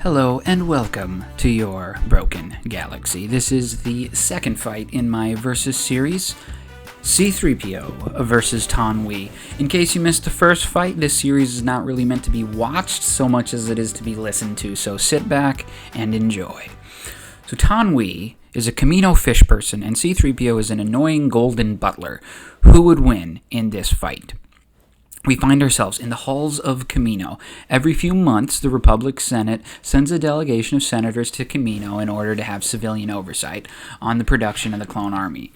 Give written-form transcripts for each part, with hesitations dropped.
Hello and welcome to your Broken Galaxy. This is the second fight in my Versus series, C-3PO versus Taun We. In case you missed the first fight, this series is not really meant to be watched so much as it is to be listened to, so sit back and enjoy. So Taun We is a Kamino fish person, and C-3PO is an annoying golden butler. Who would win in this fight? We find ourselves in the halls of Kamino. Every few months, the Republic Senate sends a delegation of senators to Kamino in order to have civilian oversight on the production of the clone army.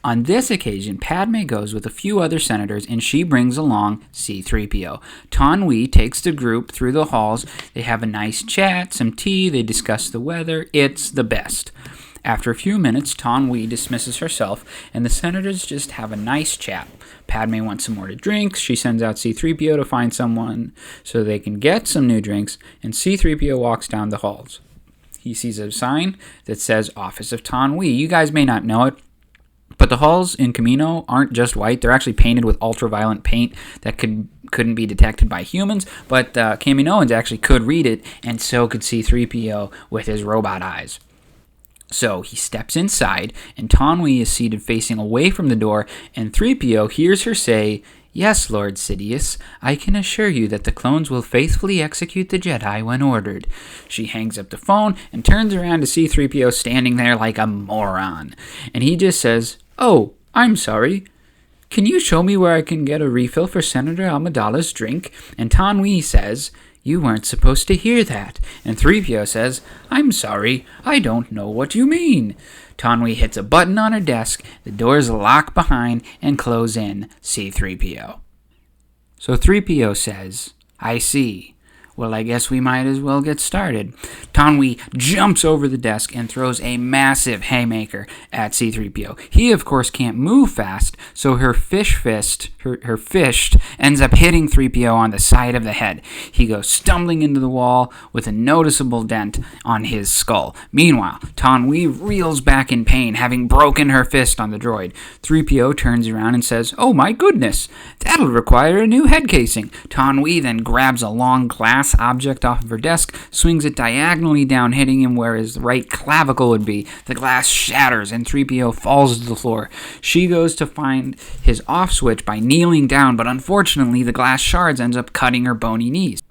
On this occasion, Padme goes with a few other senators, and she brings along C-3PO. Taun We takes the group through the halls. They have a nice chat, some tea, they discuss the weather. It's the best. After a few minutes, Taun We dismisses herself, and the senators just have a nice chat. Padme wants some more to drink. She sends out C-3PO to find someone so they can get some new drinks, and C-3PO walks down the halls. He sees a sign that says Office of Taun We. You guys may not know it, but the halls in Kamino aren't just white. They're actually painted with ultraviolet paint that couldn't be detected by humans, but Kaminoans actually could read it, and so could C-3PO with his robot eyes. So he steps inside, and Taun We is seated facing away from the door, and 3PO hears her say, "Yes, Lord Sidious, I can assure you that the clones will faithfully execute the Jedi when ordered." She hangs up the phone and turns around to see 3PO standing there like a moron. And he just says, "Oh, I'm sorry. Can you show me where I can get a refill for Senator Amidala's drink?" And Taun We says, "You weren't supposed to hear that." And 3PO says, "I'm sorry, I don't know what you mean." Taun We hits a button on her desk, the doors lock behind and close in C-3PO. So 3PO says, "I see. Well, I guess we might as well get started." Taun We jumps over the desk and throws a massive haymaker at C-3PO. He, of course, can't move fast, so her fist ends up hitting 3PO on the side of the head. He goes stumbling into the wall with a noticeable dent on his skull. Meanwhile, Taun We reels back in pain, having broken her fist on the droid. 3PO turns around and says, "Oh my goodness, that'll require a new head casing." Taun We then grabs a long glass object off of her desk, swings it diagonally down, hitting him where his right clavicle would be. The glass shatters, and 3PO falls to the floor. She goes to find his off switch by kneeling down, but unfortunately the glass shards ends up cutting her bony knees.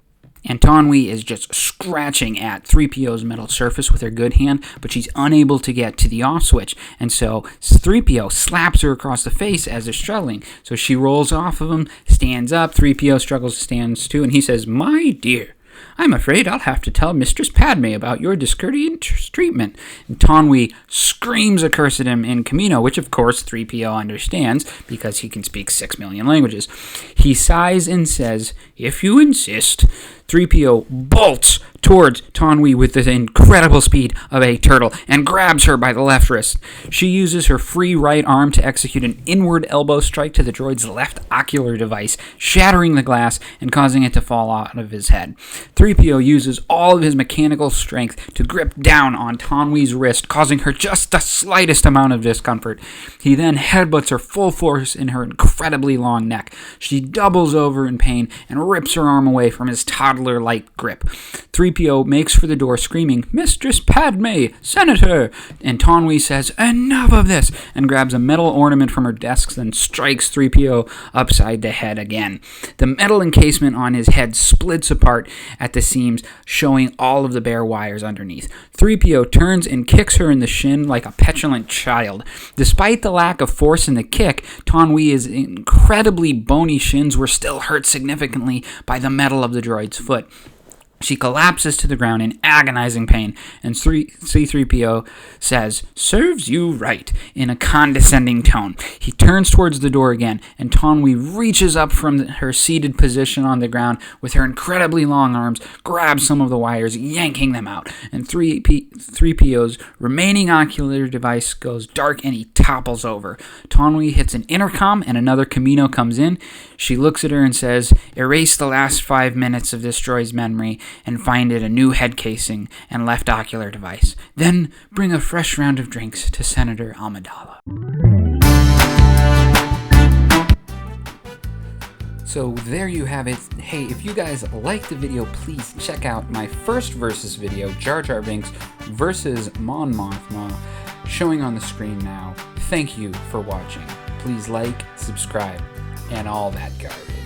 And Taun We is just scratching at 3PO's metal surface with her good hand, but she's unable to get to the off switch. And so 3PO slaps her across the face as they're struggling. So she rolls off of him, stands up. 3PO struggles to stand too, and he says, "My dear, I'm afraid I'll have to tell Mistress Padme about your discourteous treatment." And Taun We screams a curse at him in Kamino, which of course 3PO understands because he can speak 6 million languages. He sighs and says, "If you insist." 3PO bolts towards Taun We with the incredible speed of a turtle and grabs her by the left wrist. She uses her free right arm to execute an inward elbow strike to the droid's left ocular device, shattering the glass and causing it to fall out of his head. 3PO uses all of his mechanical strength to grip down on Taun We's wrist, causing her just the slightest amount of discomfort. He then headbutts her full force in her incredibly long neck. She doubles over in pain and rips her arm away from his toddler-like grip. 3PO makes for the door, screaming, "Mistress Padme, Senator!" And Taun We says, "Enough of this!" and grabs a metal ornament from her desk, then strikes 3PO upside the head again. The metal encasement on his head splits apart at the seams, showing all of the bare wires underneath. 3PO turns and kicks her in the shin like a petulant child. Despite the lack of force in the kick, Taun We's incredibly bony shins were still hurt significantly by the metal of the droid's foot. She collapses to the ground in agonizing pain, and C-3PO says, "Serves you right," in a condescending tone. He turns towards the door again, and Taun We reaches up from her seated position on the ground with her incredibly long arms, grabs some of the wires, yanking them out, and 3PO's remaining ocular device goes dark and he topples over. Taun We hits an intercom, and another Kamino comes in. She looks at her and says, "Erase the last 5 minutes of this droid's memory and find it a new head casing and left ocular device. Then bring a fresh round of drinks to Senator Amidala." So there you have it. Hey, if you guys liked the video, please check out my first versus video, Jar Jar Binks versus Mon Mothma, showing on the screen now. Thank you for watching. Please like, subscribe, and all that garbage.